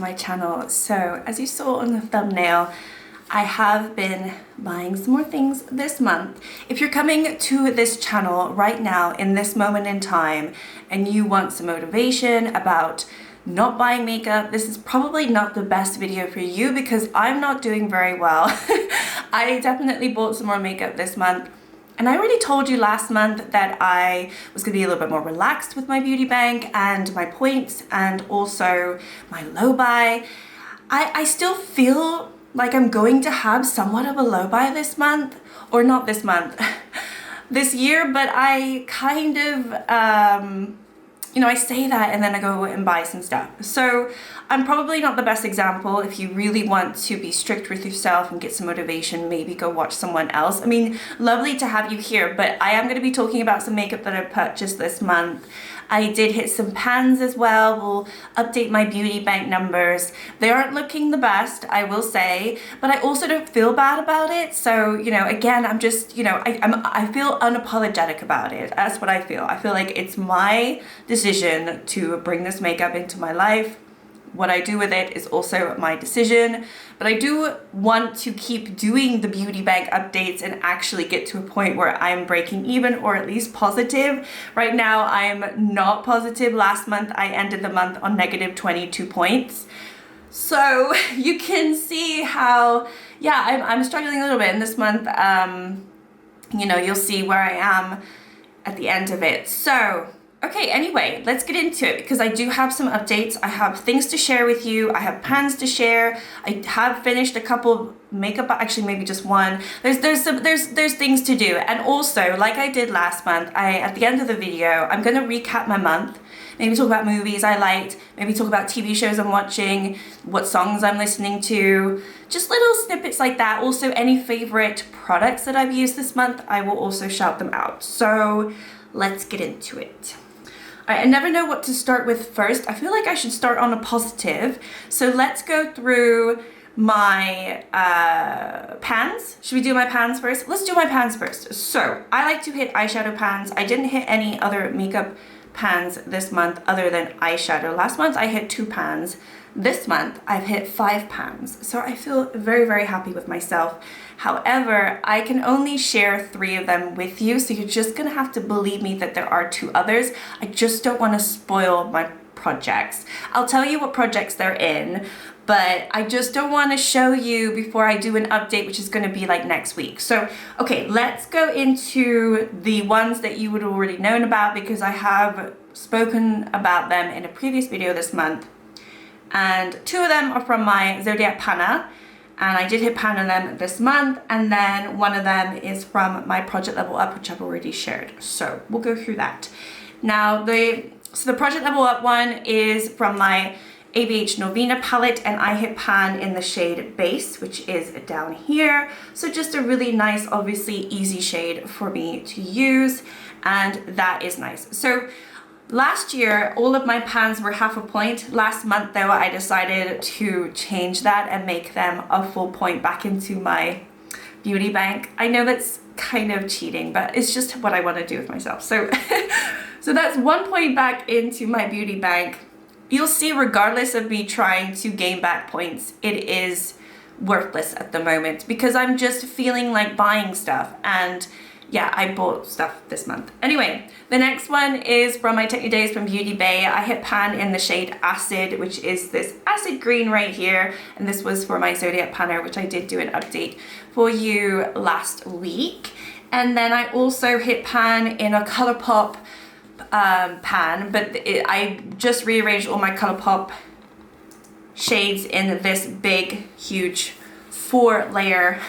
my channel. So as you saw on the thumbnail, I have been buying some more things this month. If you're coming to this channel right now in this moment in time and you want some motivation about not buying makeup, this is probably not the best video for you because I'm not doing very well. I definitely bought some more makeup this month. And I already told you last month that I was going to be a little bit more relaxed with my beauty bank and my points and also my low buy. I still feel like I'm going to have somewhat of a low buy this month, or not this month, this year, but I kind of, you know, I say that and then I go and buy some stuff. So I'm probably not the best example. If you really want to be strict with yourself and get some motivation, maybe go watch someone else. I mean, lovely to have you here, but I am going to be talking about some makeup that I purchased this month. I did hit some pans as well. We'll update my beauty bank numbers. They aren't looking the best, I will say, but I also don't feel bad about it. So, you know, again, I'm just, you know, I feel unapologetic about it. That's what I feel. I feel like it's my decision to bring this makeup into my life. What I do with it is also my decision, but I do want to keep doing the beauty bank updates and actually get to a point where I'm breaking even or at least positive. Right now, I'm not positive. Last month, I ended the month on negative 22 points. So you can see how, yeah, I'm struggling a little bit. And this month, you know, you'll see where I am at the end of it. So okay, anyway, let's get into it because I do have some updates. I have things to share with you. I have pans to share. I have finished a couple makeup, actually maybe just one. There's things to do. And also, like I did last month, at the end of the video, I'm gonna recap my month. Maybe talk about movies I liked, maybe talk about TV shows I'm watching, what songs I'm listening to, just little snippets like that. Also, any favorite products that I've used this month, I will also shout them out. So let's get into it. I never know what to start with first. I feel like I should start on a positive. So let's go through my pans. Should we do my pans first? Let's do my pans first. So I like to hit eyeshadow pans. I didn't hit any other makeup pans this month other than eyeshadow. Last month I hit 2 pans. This month I've hit 5 pans. So I feel very, very happy with myself. However, I can only share 3 of them with you, so you're just gonna have to believe me that there are 2 others. I just don't wanna spoil my projects. I'll tell you what projects they're in, but I just don't wanna show you before I do an update, which is gonna be like next week. So, okay, let's go into the ones that you would already known about because I have spoken about them in a previous video this month. And 2 of them are from my Zodiac Panna. And I did hit pan on them this month, and then 1 of them is from my Project Level Up, which I've already shared. So we'll go through that. Now, the Project Level Up one is from my ABH Novena palette, and I hit pan in the shade Base, which is down here. So just a really nice, obviously easy shade for me to use, and that is nice. So last year, all of my pans were half a point. Last month, though, I decided to change that and make them a full point back into my beauty bank. I know that's kind of cheating, but it's just what I want to do with myself. So, so that's 1 point back into my beauty bank. You'll see, regardless of me trying to gain back points, it is worthless at the moment because I'm just feeling like buying stuff. And yeah, I bought stuff this month. Anyway, the next one is from my Technic Days from Beauty Bay. I hit pan in the shade Acid, which is this acid green right here. And this was for my Zodiac Panna, which I did do an update for you last week. And then I also hit pan in a Colourpop pan, but I just rearranged all my Colourpop shades in this big, huge 4-layer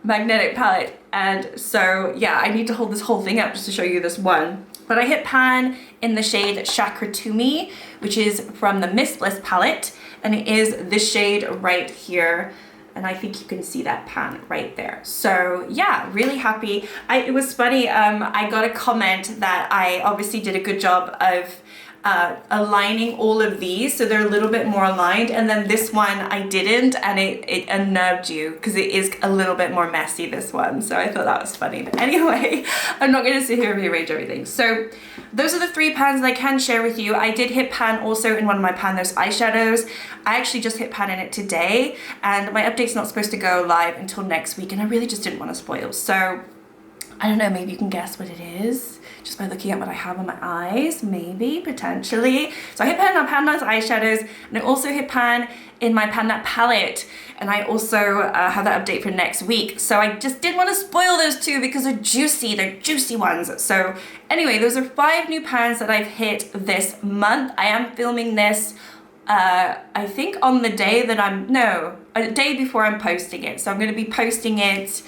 magnetic palette. And so yeah, I need to hold this whole thing up just to show you this one. But I hit pan in the shade Chakra to Me, which is from the Mist Bliss palette, and it is this shade right here. And I think you can see that pan right there. So yeah, really happy. It was funny, I got a comment that I obviously did a good job of aligning all of these so they're a little bit more aligned, and then this one I didn't, and it unnerved you because it is a little bit more messy, this one. So I thought that was funny. But anyway, I'm not going to sit here and rearrange everything. So those are the 3 pans that I can share with you. I did hit pan also in one of my Pandos eyeshadows. I actually just hit pan in it today, and my update's not supposed to go live until next week, and I really just didn't want to spoil. So I don't know, maybe you can guess what it is just by looking at what I have on my eyes, maybe, potentially. So I hit pan on Pando's eyeshadows, and I also hit pan in my Panda palette, and I also have that update for next week. So I just didn't want to spoil those 2 because they're juicy ones. So anyway, those are 5 new pans that I've hit this month. I am filming this I think on the day that a day before I'm posting it. So I'm going to be posting it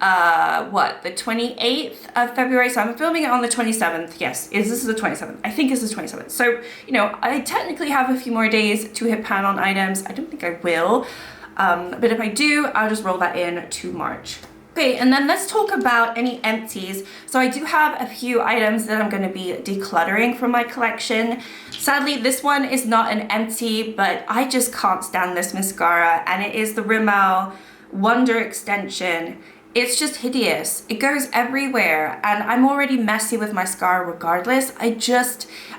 the 28th of February. So I'm filming it on the 27th. Yes, this is the 27th. I think this is the 27th. So, you know, I technically have a few more days to hit pan on items. I don't think I will. But if I do, I'll just roll that in to March. Okay, and then let's talk about any empties. So I do have a few items that I'm going to be decluttering from my collection. Sadly, this one is not an empty, but I just can't stand this mascara, and it is the Rimmel Wonder Extension. It's just hideous. It goes everywhere, and I'm already messy with mascara regardless.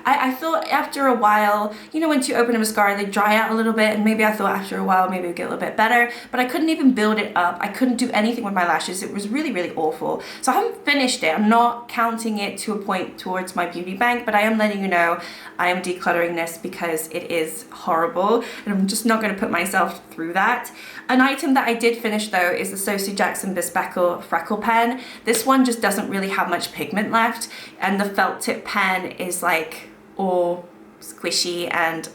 I thought after a while, you know, once you open a mascara, they dry out a little bit, and maybe I thought after a while, maybe it would get a little bit better, but I couldn't even build it up. I couldn't do anything with my lashes. It was really, really awful. So I haven't finished it. I'm not counting it to a point towards my beauty bank, but I am letting you know I am decluttering this because it is horrible, and I'm just not going to put myself through that. An item that I did finish though is the Sosie Jackson Bespeckle Freckle pen. This one just doesn't really have much pigment left, and the felt tip pen is like all squishy, and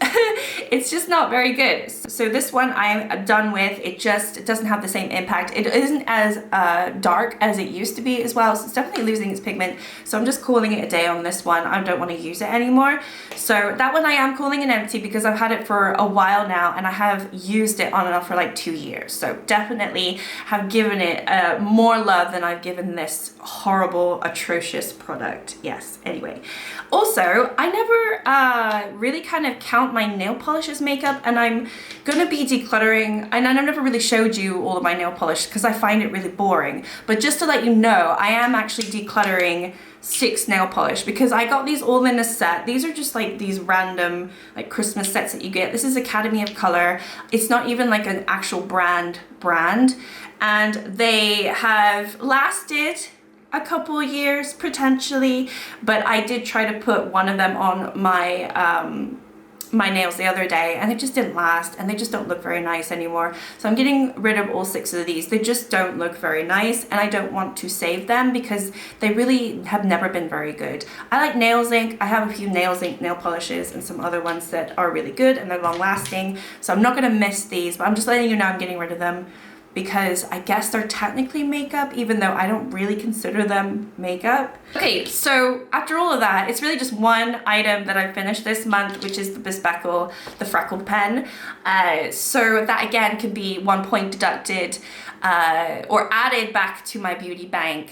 it's just not very good. So this one I'm done with. It doesn't have the same impact. It isn't as dark as it used to be as well, so it's definitely losing its pigment. So I'm just calling it a day on this one. I don't want to use it anymore. So that one I am calling an empty because I've had it for a while now, and I have used it on and off for like 2 years. So definitely have given it more love than I've given this horrible, atrocious product. Yes, anyway. Also, I never really kind of count my nail polish as makeup, and I'm gonna be decluttering, and I've never really showed you all of my nail polish because I find it really boring. But just to let you know, I am actually decluttering 6 nail polish because I got these all in a set. These are just like these random like Christmas sets that you get. This is Academy of Color. It's not even like an actual brand, and they have lasted a couple years potentially, but I did try to put one of them on my my nails the other day, and it just didn't last, and they just don't look very nice anymore. So I'm getting rid of all 6 of these. They just don't look very nice, and I don't want to save them because they really have never been very good. I like Nails Inc. I have a few Nails Inc. nail polishes and some other ones that are really good and they're long lasting, so I'm not gonna miss these, but I'm just letting you know I'm getting rid of them because I guess they're technically makeup, even though I don't really consider them makeup. Okay, so after all of that, it's really just one item that I finished this month, which is the Bespeckle, the Freckled pen. So that again could be 1 point deducted or added back to my beauty bank,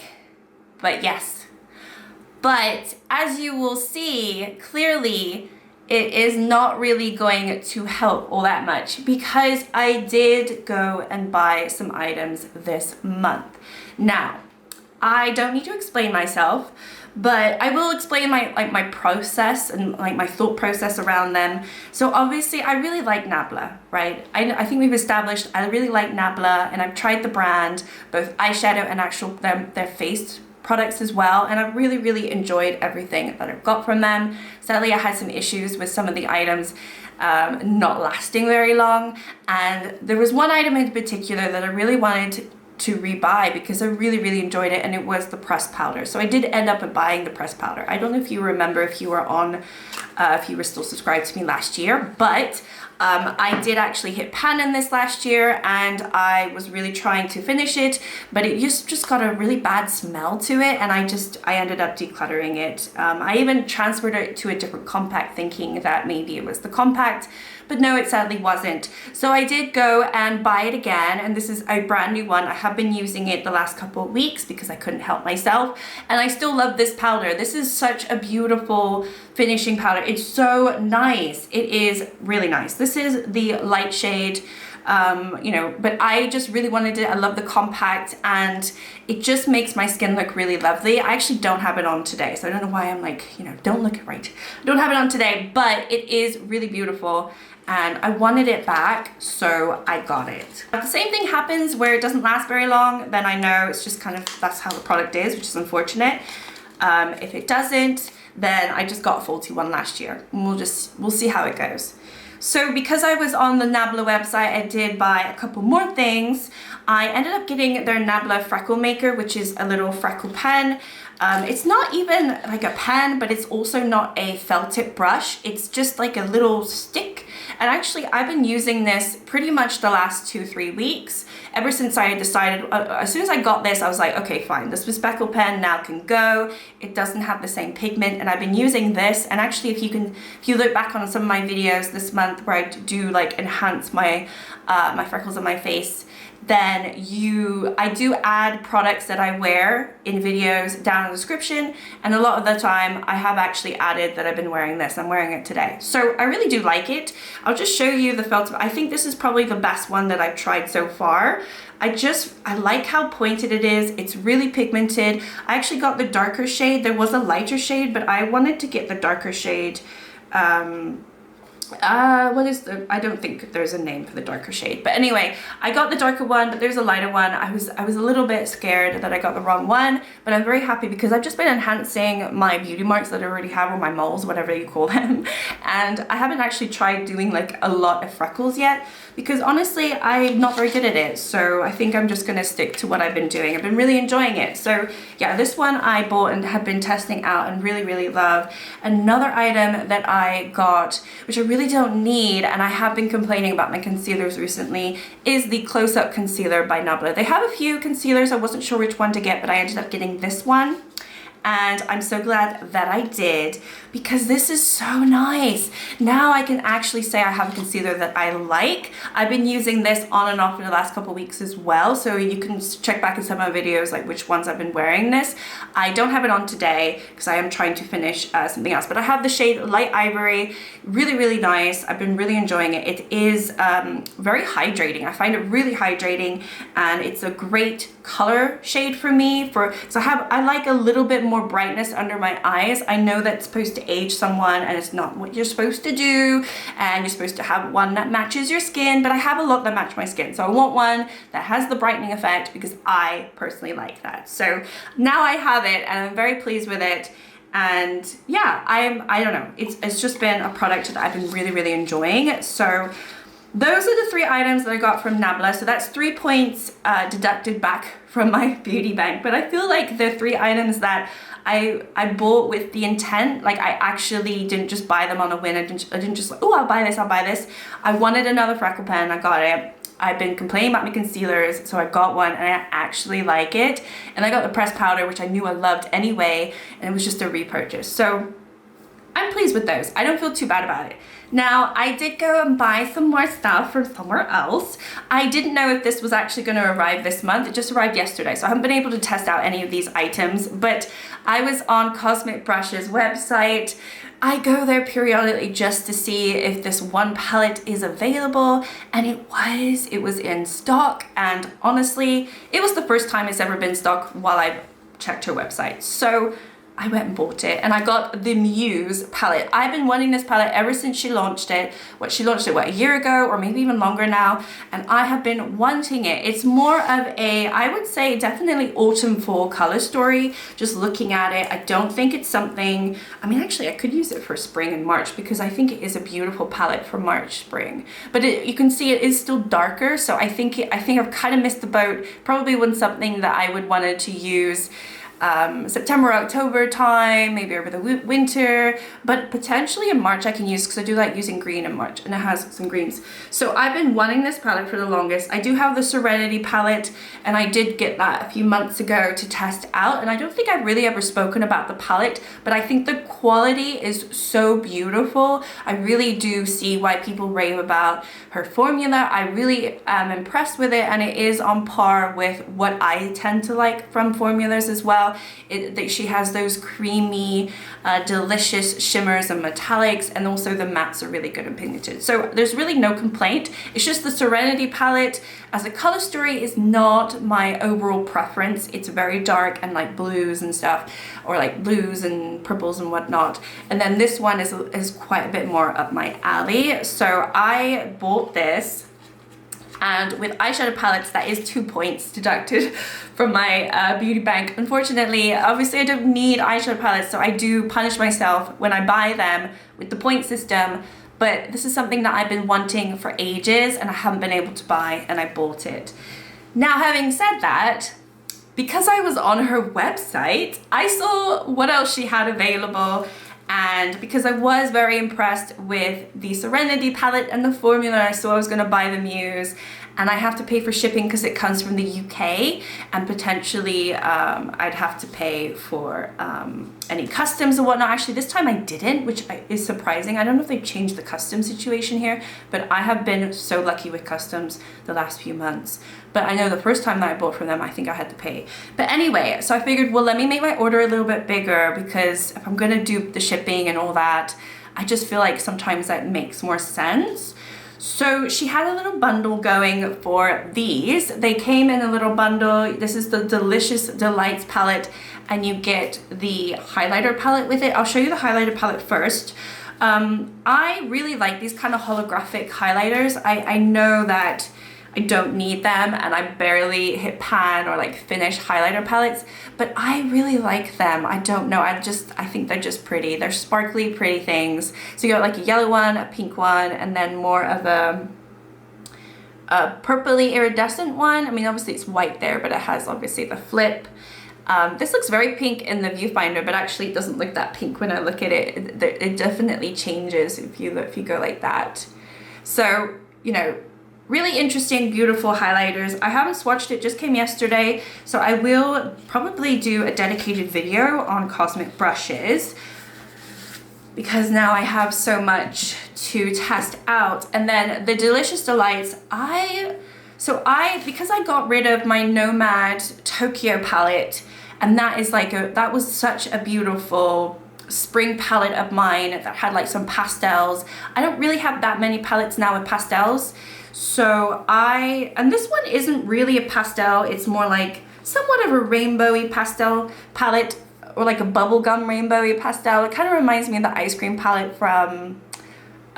but yes. But as you will see, clearly, it is not really going to help all that much because I did go and buy some items this month. Now, I don't need to explain myself, but I will explain my process and like my thought process around them. So obviously I really like Nabla, right? I think we've established I really like Nabla, and I've tried the brand, both eyeshadow and actual their face products as well, and I've really enjoyed everything that I've got from them. Sadly, I had some issues with some of the items not lasting very long, and there was one item in particular that I really wanted to rebuy because I really enjoyed it, and it was the pressed powder. So I did end up buying the pressed powder. I don't know if you remember, if you were on, if you were still subscribed to me last year, but I did actually hit pan in this last year, and I was really trying to finish it, but it just got a really bad smell to it, and I ended up decluttering it. I even transferred it to a different compact thinking that maybe it was the compact, but no, it sadly wasn't. So I did go and buy it again, and this is a brand new one. I have been using it the last couple of weeks because I couldn't help myself, and I still love this powder. This is such a beautiful finishing powder. It's so nice. It is really nice. This is the light shade, you know, but I just really wanted it. I love the compact, and it just makes my skin look really lovely. I actually don't have it on today, so I don't know why I'm like, you know, don't look it right. I don't have it on today, but it is really beautiful, and I wanted it back, so I got it. But the same thing happens where it doesn't last very long, then I know it's just kind of, that's how the product is, which is unfortunate. If it doesn't, then I just got a faulty one last year, and we'll see how it goes. So because I was on the Nabla website, I did buy a couple more things. I ended up getting their Nabla Freckle Maker, which is a little freckle pen. It's not even like a pen, but it's also not a felt tip brush. It's just like a little stick. And actually, I've been using this pretty much the last 2-3 weeks. Ever since I decided, as soon as I got this, I was like, okay, fine, this speckle pen now can go. It doesn't have the same pigment, and I've been using this. And actually, if you look back on some of my videos this month where I do like enhance my my freckles on my face, then I do add products that I wear in videos down in the description, and a lot of the time I have actually added that I've been wearing this. I'm wearing it today, so I really do like it. I'll just show you the felt. I think this is probably the best one that I've tried so far. I like how pointed it is. It's really pigmented. I actually got the darker shade. There was a lighter shade, but I wanted to get the darker shade. I don't think there's a name for the darker shade, but anyway, I got the darker one, but there's a lighter one. I was a little bit scared that I got the wrong one, but I'm very happy because I've just been enhancing my beauty marks that I already have, or my moles, whatever you call them, and I haven't actually tried doing like a lot of freckles yet, because honestly, I'm not very good at it. So I think I'm just gonna stick to what I've been doing. I've been really enjoying it. So yeah, this one I bought and have been testing out and really, really love. Another item that I got, which I really don't need, and I have been complaining about my concealers recently, is the Close-Up Concealer by Nabla. They have a few concealers. I wasn't sure which one to get, but I ended up getting this one. And I'm so glad that I did, because this is so nice. Now I can actually say I have a concealer that I like. I've been using this on and off for the last couple of weeks as well, so you can check back in some of my videos like which ones I've been wearing this. I don't have it on today because I am trying to finish something else, but I have the shade Light Ivory. Really, really nice. I've been really enjoying it. It is very hydrating. I find it really hydrating, and it's a great color shade for me. So I like a little bit more brightness under my eyes. I know that's supposed to age someone, and it's not what you're supposed to do, and you're supposed to have one that matches your skin, but I have a lot that match my skin, so I want one that has the brightening effect because I personally like that. So now I have it, and I'm very pleased with it. And yeah, I don't know, it's just been a product that I've been really, really enjoying. So those are the 3 items that I got from Nabla. So that's 3 points deducted back from my beauty bank. But I feel like the 3 items that I bought with the intent, like I actually didn't just buy them on a whim. I didn't just like, oh, I'll buy this, I'll buy this. I wanted another freckle pen, I got it. I've been complaining about my concealers, so I got one, and I actually like it. And I got the pressed powder, which I knew I loved anyway, and it was just a repurchase. So I'm pleased with those. I don't feel too bad about it. Now, I did go and buy some more stuff from somewhere else. I didn't know if this was actually going to arrive this month. It just arrived yesterday, so I haven't been able to test out any of these items, but I was on Cosmic Brush's website. I go there periodically just to see if this one palette is available, and it was in stock, and honestly, it was the first time it's ever been stock while I've checked her website. So I went and bought it, and I got the Muse palette. I've been wanting this palette ever since she launched it. A year ago, or maybe even longer now, and I have been wanting it. It's more of a, I would say, definitely autumn fall color story. Just looking at it, I don't think it's something, I mean, actually I could use it for spring and March, because I think it is a beautiful palette for March, spring. But you can see it is still darker, so I think I've kind of missed the boat. Probably wasn't something that I would wanted to use September, October time, maybe over the winter, but potentially in March I can use, because I do like using green in March, and it has some greens. So I've been wanting this palette for the longest. I do have the Serenity palette, and I did get that a few months ago to test out, and I don't think I've really ever spoken about the palette, but I think the quality is so beautiful. I really do see why people rave about her formula. I really am impressed with it, and it is on par with what I tend to like from formulas as well. She has those creamy, delicious shimmers and metallics, and also the mattes are really good and pigmented. So there's really no complaint. It's just the Serenity palette as a color story is not my overall preference. It's very dark and like blues and stuff, or like blues and purples and whatnot. And then this one is quite a bit more up my alley. So I bought this. And with eyeshadow palettes, that is 2 points deducted from my beauty bank. Unfortunately, obviously I don't need eyeshadow palettes, so I do punish myself when I buy them with the point system. But this is something that I've been wanting for ages and I haven't been able to buy, and I bought it. Now, having said that, because I was on her website, I saw what else she had available. And because I was very impressed with the Serenity palette and the formula, I saw I was going to buy the Muse, and I have to pay for shipping because it comes from the UK, and potentially I'd have to pay for any customs and whatnot. Actually, this time I didn't, which is surprising. I don't know if they've changed the customs situation here, but I have been so lucky with customs the last few months. But I know the first time that I bought from them, I think I had to pay. But anyway, so I figured, well, let me make my order a little bit bigger, because if I'm gonna do the shipping and all that, I just feel like sometimes that makes more sense. So she had a little bundle going for these. They came in a little bundle. This is the Delicious Delights palette, and you get the highlighter palette with it. I'll show you the highlighter palette first. I really like these kind of holographic highlighters. I know that I don't need them, and I barely hit pan or like finish highlighter palettes, but I really like them. I don't know, I think they're just pretty. They're sparkly, pretty things. So you got like a yellow one, a pink one, and then more of a purpley iridescent one. I mean, obviously it's white there, but it has obviously the flip. This looks very pink in the viewfinder, but actually it doesn't look that pink when I look at it. It definitely changes if you go like that. So, you know, really interesting, beautiful highlighters. I haven't swatched it, just came yesterday, so I will probably do a dedicated video on cosmic brushes, because now I have so much to test out. And then the Delicious Delights, because I got rid of my Nomad Tokyo palette, and that was such a beautiful spring palette of mine that had like some pastels. I don't really have that many palettes now with pastels. So and this one isn't really a pastel, it's more like somewhat of a rainbowy pastel palette, or like a bubblegum rainbowy pastel. It kind of reminds me of the ice cream palette from,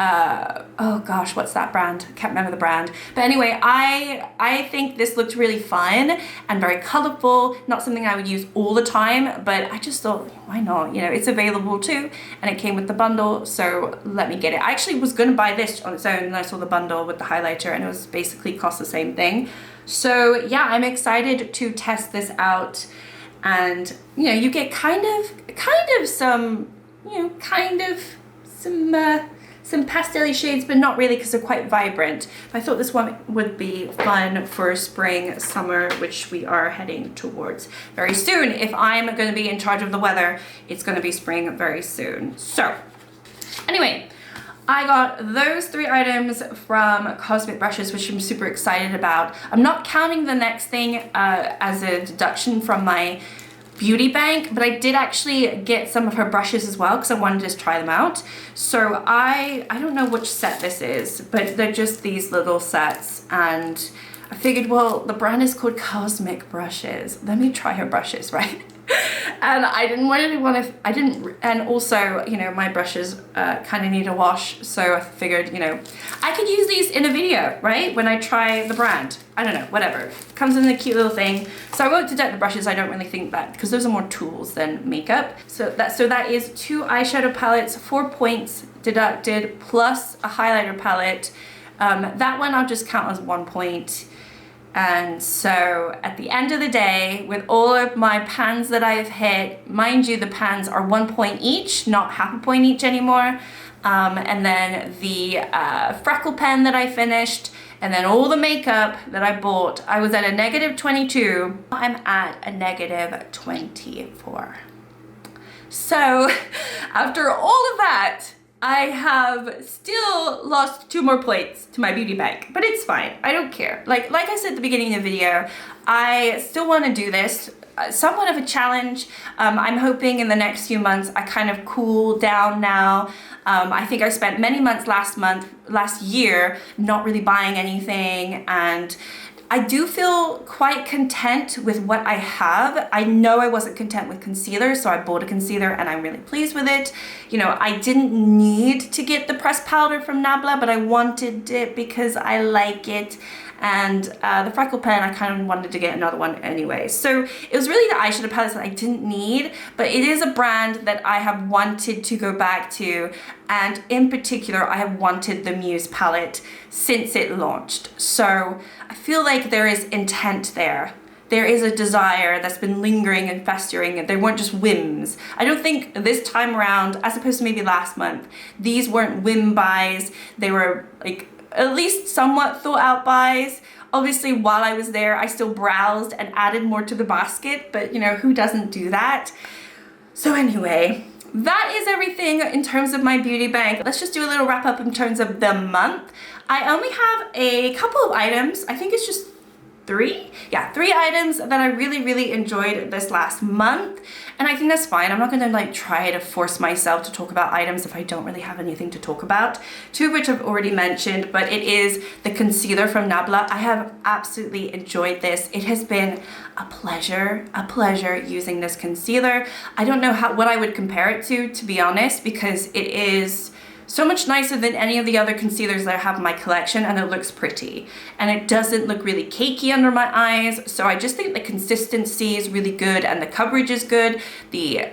oh gosh, what's that brand? I can't remember the brand. But anyway, I think this looked really fun and very colorful. Not something I would use all the time, but I just thought, why not? You know, it's available too, and it came with the bundle, so let me get it. I actually was gonna buy this on its own, and I saw the bundle with the highlighter, and it was basically cost the same thing. So yeah, I'm excited to test this out, and you know, you get kind of some, you know, some pastel-y shades, but not really, because they're quite vibrant. I thought this one would be fun for spring, summer, which we are heading towards very soon. If I'm going to be in charge of the weather, it's going to be spring very soon. So anyway, I got those 3 items from Cosmic Brushes, which I'm super excited about. I'm not counting the next thing as a deduction from my beauty bank, but I did actually get some of her brushes as well, because I wanted to just try them out. So I don't know which set this is, but they're just these little sets, and I figured, well, the brand is called Cosmic Brushes, let me try her brushes, right? And and also, you know, my brushes kind of need a wash, so I figured, you know, I could use these in a video, right, when I try the brand. I don't know, whatever, comes in a cute little thing. So I won't deduct the brushes, I don't really think that, because those are more tools than makeup. So that is 2 eyeshadow palettes, 4 points deducted, plus a highlighter palette. That one I'll just count as 1 point. And so at the end of the day, with all of my pans that I've hit, mind you, the pans are 1 point each, not half a point each anymore. And then the Freckle pen that I finished, and then all the makeup that I bought, I was at a -22. I'm at a -24. So after all of that, I have still lost 2 more plates to my beauty bag, but it's fine. I don't care. Like I said at the beginning of the video, I still want to do this. Somewhat of a challenge. I'm hoping in the next few months I kind of cool down now. I think I spent many months last year not really buying anything, and I do feel quite content with what I have. I know I wasn't content with concealer, so I bought a concealer and I'm really pleased with it. You know, I didn't need to get the pressed powder from Nabla, but I wanted it because I like it. And the Freckle pen, I kind of wanted to get another one anyway. So it was really the eyeshadow palettes that I didn't need, but it is a brand that I have wanted to go back to. And in particular, I have wanted the Muse palette since it launched. So I feel like there is intent there. There is a desire that's been lingering and festering. They weren't just whims. I don't think this time around, as opposed to maybe last month, these weren't whim buys. They were like, at least somewhat thought out buys. Obviously, while I was there, I still browsed and added more to the basket, but you know, who doesn't do that? So anyway, that is everything in terms of my beauty bag. Let's just do a little wrap up in terms of the month. I only have a couple of items. I think it's just 3? Yeah, 3 items that I really enjoyed this last month. And I think that's fine. I'm not gonna like try to force myself to talk about items if I don't really have anything to talk about. 2 of which I've already mentioned, but it is the concealer from Nabla. I have absolutely enjoyed this. It has been a pleasure using this concealer. I don't know what I would compare it to be honest, because it is so much nicer than any of the other concealers that I have in my collection, and it looks pretty. And it doesn't look really cakey under my eyes, so I just think the consistency is really good and the coverage is good, the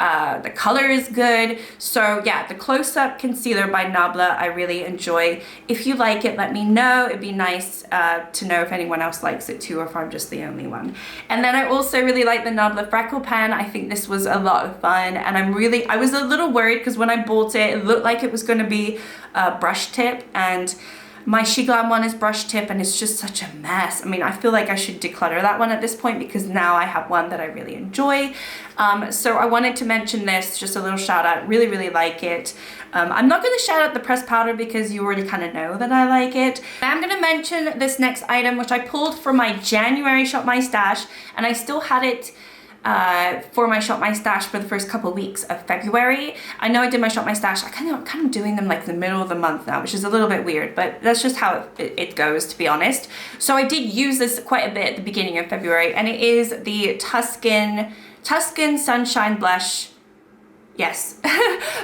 color is good. So yeah, the Close-Up Concealer by Nabla, I really enjoy. If you like it, let me know. It'd be nice to know if anyone else likes it too, or if I'm just the only one. And then I also really like the Nabla Freckle pen. I think this was a lot of fun, and I was a little worried because when I bought it, it looked like it was going to be brush tip, and my She Glam one is brush tip, and it's just such a mess. I mean, I feel like I should declutter that one at this point because now I have one that I really enjoy. So I wanted to mention this, just a little shout out. Really like it. I'm not going to shout out the pressed powder because you already kind of know that I like it. I'm going to mention this next item, which I pulled from my January Shop My Stash, and I still had it for my Shop My Stash for the first couple of weeks of February. I know I did my Shop My Stash. I kind of doing them like the middle of the month now, which is a little bit weird, but that's just how it goes, to be honest. So I did use this quite a bit at the beginning of February, and it is the Tuscan Sunshine Blush. Yes,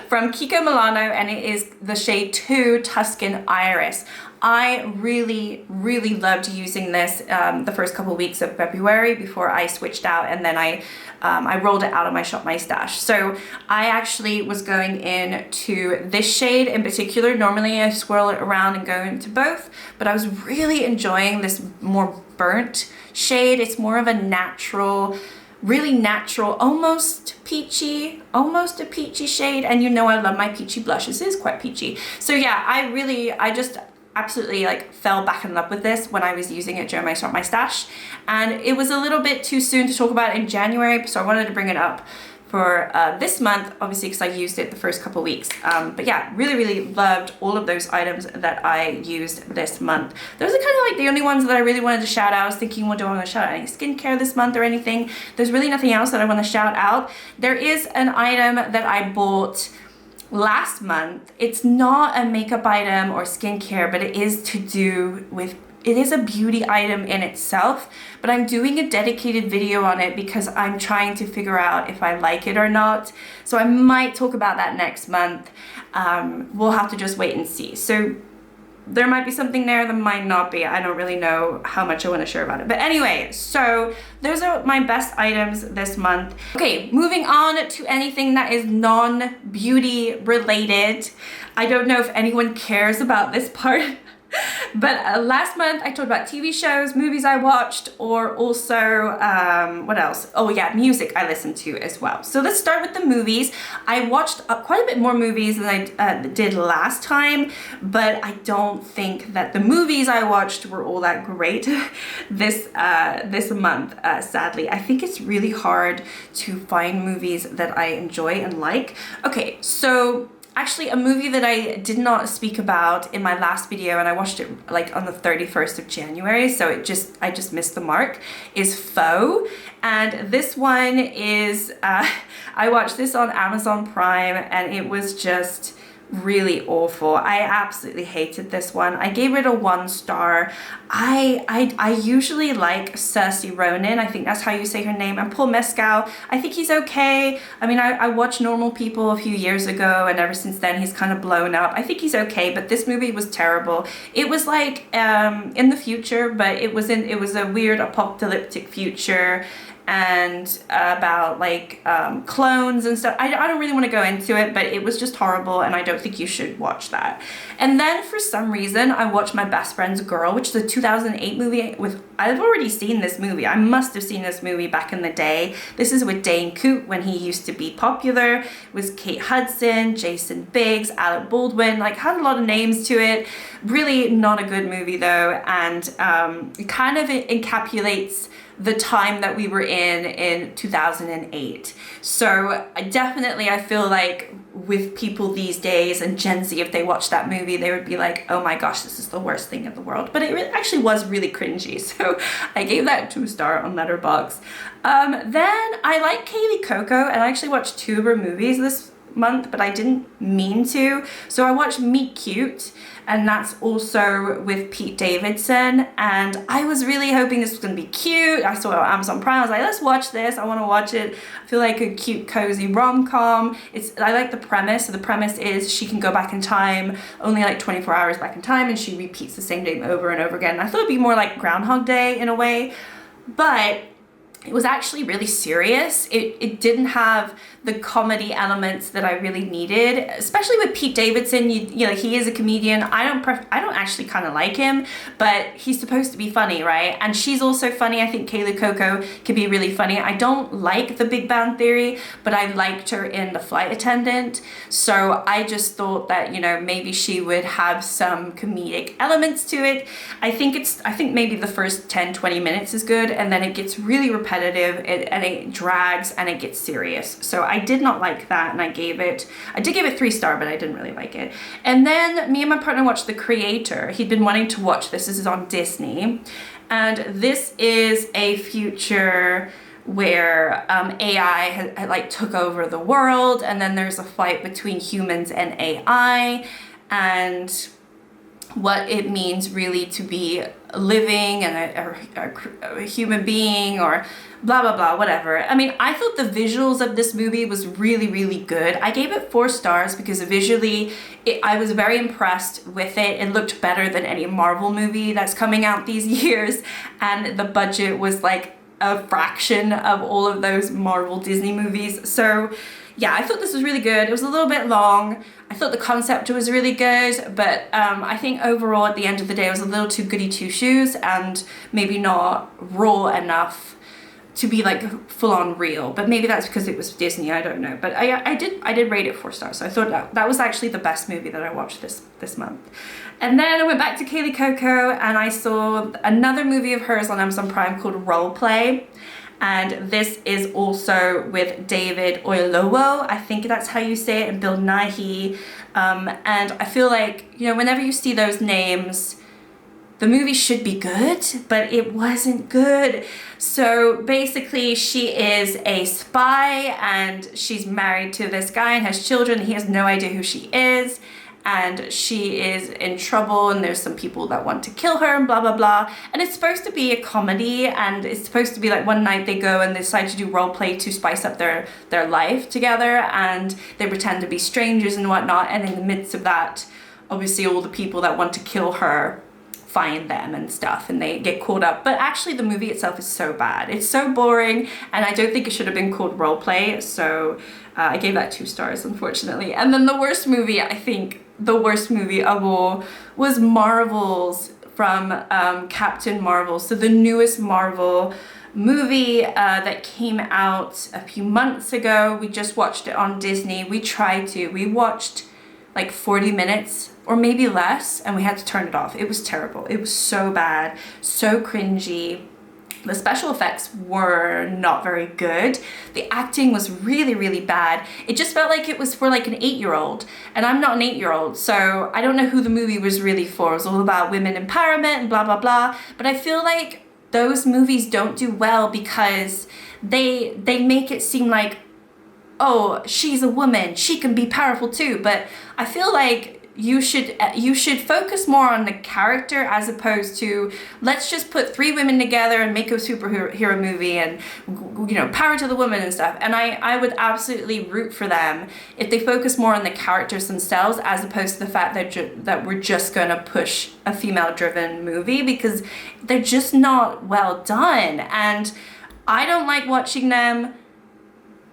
from Kiko Milano, and it is the shade 2 Tuscan Iris. I really loved using this the first couple of weeks of February before I switched out, and then I rolled it out of my Shop My Stash. So I actually was going into this shade in particular. Normally I swirl it around and go into both, but I was really enjoying this more burnt shade. It's more of a natural, really natural, almost a peachy shade, and you know I love my peachy blushes. It is quite peachy. So yeah, I just absolutely like fell back in love with this when I was using it during my Shop My Stash, and it was a little bit too soon to talk about in January, so I wanted to bring it up for this month, obviously, because I used it the first couple weeks. But yeah, really loved all of those items that I used this month. Those are kind of like the only ones that I really wanted to shout out. I was thinking, well, do I want to shout out any skincare this month or anything? There's really nothing else that I want to shout out. There is an item that I bought last month. It's not a makeup item or skincare, but it is to do with, it is a beauty item in itself, but I'm doing a dedicated video on it because I'm trying to figure out if I like it or not. So I might talk about that next month. We'll have to just wait and see. So there might be something there, there might not be. I don't really know how much I want to share about it. But anyway, so those are my best items this month. Okay, moving on to anything that is non-beauty related. I don't know if anyone cares about this part But last month I talked about TV shows, movies I watched, or also, what else? Oh yeah, music I listened to as well. So let's start with the movies. I watched quite a bit more movies than I did last time, but I don't think that the movies I watched were all that great this month, sadly. I think it's really hard to find movies that I enjoy and like. Okay, so actually a movie that I did not speak about in my last video, and I watched it like on the 31st of January, so I just missed the mark, is Faux. And this one is, I watched this on Amazon Prime, and it was just really awful. I absolutely hated this one. I gave it a 1 star. I usually like Saoirse Ronan, I think that's how you say her name, and Paul Mescal. I think he's okay. I mean, I watched Normal People a few years ago, and ever since then he's kind of blown up. I think he's okay, but this movie was terrible. It was like in the future, but it was a weird apocalyptic future, and about like clones and stuff. I don't really want to go into it, but it was just horrible, and I don't think you should watch that. And then for some reason I watched My Best Friend's Girl, which is a 2008 movie with, I've already seen this movie. I must have seen this movie back in the day. This is with Dane Coop when he used to be popular. It was Kate Hudson, Jason Biggs, Alec Baldwin, like had a lot of names to it. Really not a good movie though, and it kind of encapsulates the time that we were in 2008. So I feel like with people these days and Gen Z, if they watch that movie, they would be like, oh my gosh, this is the worst thing in the world. But it actually was really cringy. So I gave that 2 star on Letterboxd. Then I like Kaylee Coco, and I actually watched 2 of her movies this month, but I didn't mean to. So I watched Meet Cute, and that's also with Pete Davidson, and I was really hoping this was going to be cute. I saw it on Amazon Prime. I was like, let's watch this. I want to watch it. I feel like a cute, cozy rom-com. I like the premise. So the premise is she can go back in time, only like 24 hours back in time, and she repeats the same day over and over again. I thought it'd be more like Groundhog Day in a way, but it was actually really serious. It didn't have the comedy elements that I really needed, especially with Pete Davidson. You know, he is a comedian. I don't actually kind of like him, but he's supposed to be funny, right? And she's also funny. I think Kaylee Coco can be really funny. I don't like The Big Bang Theory, but I liked her in The Flight Attendant. So I just thought that, you know, maybe she would have some comedic elements to it. I think maybe the first 10-20 minutes is good, and then it gets really repetitive, and it drags, and it gets serious. So I did not like that, and I did give it 3 star, but I didn't really like it. And then me and my partner watched The Creator. He'd been wanting to watch this. This is on Disney, and this is a future where AI had like took over the world, and then there's a fight between humans and AI, and what it means really to be living and a human being, or blah blah blah, whatever. I mean, I thought the visuals of this movie was really, really good. I gave it 4 stars because visually I was very impressed with it. It looked better than any Marvel movie that's coming out these years, and the budget was like a fraction of all of those Marvel Disney movies. So yeah, I thought this was really good. It was a little bit long. I thought the concept was really good, but I think overall at the end of the day it was a little too goody two-shoes, and maybe not raw enough to be like full-on real. But maybe that's because it was Disney, I don't know. But I did rate it 4 stars, so I thought that was actually the best movie that I watched this month. And then I went back to Kaylee Coco, and I saw another movie of hers on Amazon Prime called Role Play. And this is also with David Oyelowo, I think that's how you say it, and Bill Nighy. And I feel like, you know, whenever you see those names, the movie should be good, but it wasn't good. So basically she is a spy, and she's married to this guy and has children. He has no idea who she is, and she is in trouble, and there's some people that want to kill her, and blah blah blah. And it's supposed to be a comedy, and it's supposed to be like one night they go and they decide to do role play to spice up their life together, and they pretend to be strangers and whatnot. And in the midst of that, obviously all the people that want to kill her find them and stuff, and they get caught up. But actually the movie itself is so bad. It's so boring, and I don't think it should have been called Role Play. So I gave that 2 stars, unfortunately. And then the worst movie, I think, the worst movie of all was Marvel's from Captain Marvel. So the newest Marvel movie that came out a few months ago. We just watched it on Disney. We watched like 40 minutes or maybe less, and we had to turn it off. It was terrible. It was so bad, so cringy. The special effects were not very good. The acting was really, really bad. It just felt like it was for like an 8-year-old, and I'm not an 8-year-old, so I don't know who the movie was really for. It was all about women empowerment and blah, blah, blah. But I feel like those movies don't do well because they make it seem like, oh, she's a woman, she can be powerful too. But I feel like you should focus more on the character as opposed to, let's just put 3 women together and make a superhero movie and, you know, power to the woman and stuff. And I would absolutely root for them if they focus more on the characters themselves as opposed to the fact that we're just gonna push a female-driven movie, because they're just not well done. And I don't like watching them.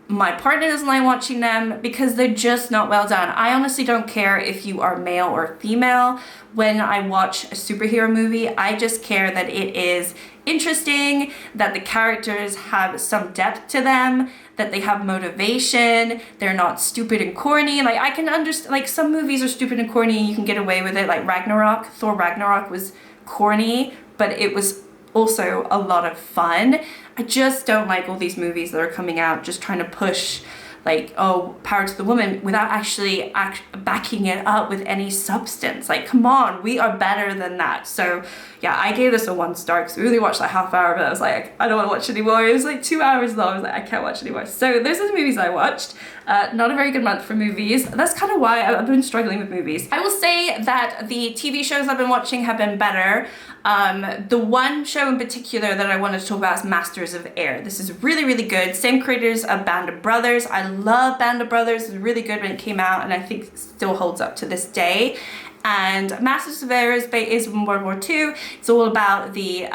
My partner doesn't like watching them because they're just not well done. I honestly don't care if you are male or female. When I watch a superhero movie, I just care that it is interesting, that the characters have some depth to them, that they have motivation, they're not stupid and corny. Like, I can understand, like, some movies are stupid and corny and you can get away with it, like Ragnarok. Thor Ragnarok was corny, but it was also a lot of fun. I just don't like all these movies that are coming out just trying to push, like, oh, power to the woman without actually backing it up with any substance. Like, come on, we are better than that. So yeah, I gave this a 1 star because we only watched like half hour, but I was like, I don't want to watch anymore. It was like 2 hours long. I was like, I can't watch anymore. So those are the movies I watched. Not a very good month for movies. That's kind of why I've been struggling with movies. I will say that the TV shows I've been watching have been better. The one show in particular that I wanted to talk about is Masters of Air. This is really, really good. Same creators of Band of Brothers. I love Band of Brothers. It was really good when it came out, and I think it still holds up to this day. And Masters of Air is in World War II. It's all about the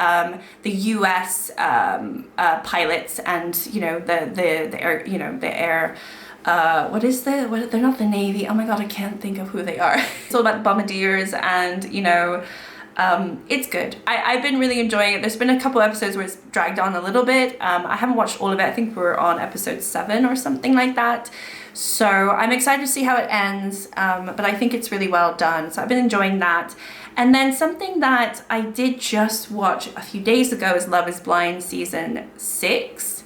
U.S. Pilots and, you know, the air, you know, the air. They're not the Navy. Oh my God, I can't think of who they are. It's all about bombardiers and, you know, it's good. I've been really enjoying it. There's been a couple episodes where it's dragged on a little bit. I haven't watched all of it. I think we're on episode 7 or something like that. So I'm excited to see how it ends, but I think it's really well done. So I've been enjoying that. And then something that I did just watch a few days ago is Love is Blind season 6.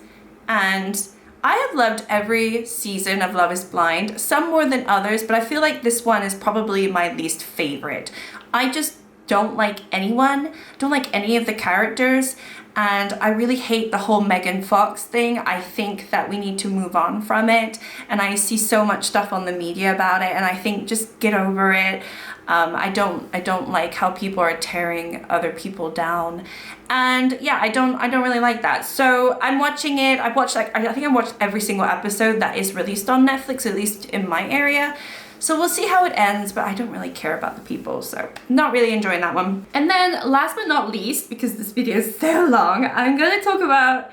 And I have loved every season of Love is Blind, some more than others, but I feel like this one is probably my least favorite. I just don't like anyone, don't like any of the characters, and I really hate the whole Megan Fox thing. I think that we need to move on from it, and I see so much stuff on the media about it, and I think just get over it. I don't like how people are tearing other people down, and yeah, I don't really like that. So I'm watching it. I've watched, like, I think I watched every single episode that is released on Netflix, at least in my area. So we'll see how it ends, but I don't really care about the people, so not really enjoying that one. And then last but not least, because this video is so long, I'm gonna talk about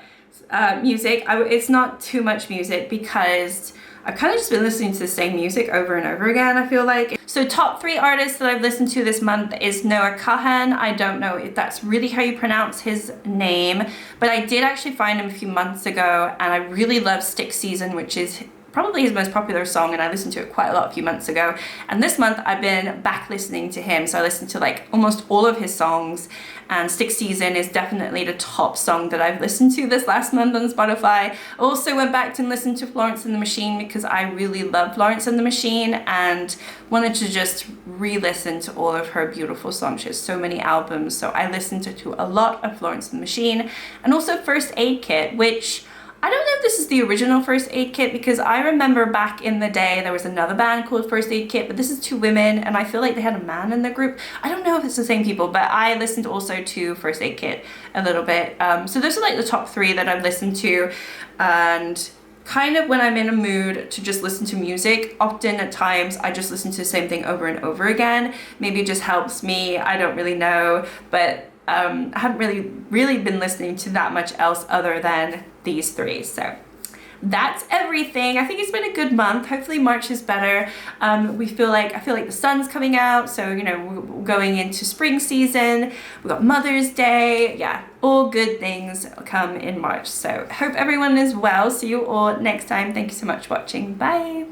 music. It's not too much music because I've kind of just been listening to the same music over and over again, I feel like. So top 3 artists that I've listened to this month is Noah Kahan. I don't know if that's really how you pronounce his name, but I did actually find him a few months ago, and I really love Stick Season, which is probably his most popular song, and I listened to it quite a lot a few months ago. And this month I've been back listening to him, so I listened to like almost all of his songs, and Stick Season is definitely the top song that I've listened to this last month on Spotify. I also went back and listened to Florence and the Machine because I really love Florence and the Machine and wanted to just re-listen to all of her beautiful songs. She has so many albums, so I listened to a lot of Florence and the Machine, and also First Aid Kit, which I don't know if this is the original First Aid Kit, because I remember back in the day there was another band called First Aid Kit, but this is 2 women, and I feel like they had a man in the group. I don't know if it's the same people, but I listened also to First Aid Kit a little bit. So those are like the top 3 that I've listened to, and kind of when I'm in a mood to just listen to music, often at times I just listen to the same thing over and over again. Maybe it just helps me, I don't really know, but I haven't really been listening to that much else other than these 3. So that's everything. I think it's been a good month. Hopefully March is better. I feel like the sun's coming out, so you know, we're going into spring season. We've got Mother's Day. Yeah, all good things come in March. So hope everyone is well. See you all next time. Thank you so much for watching. Bye.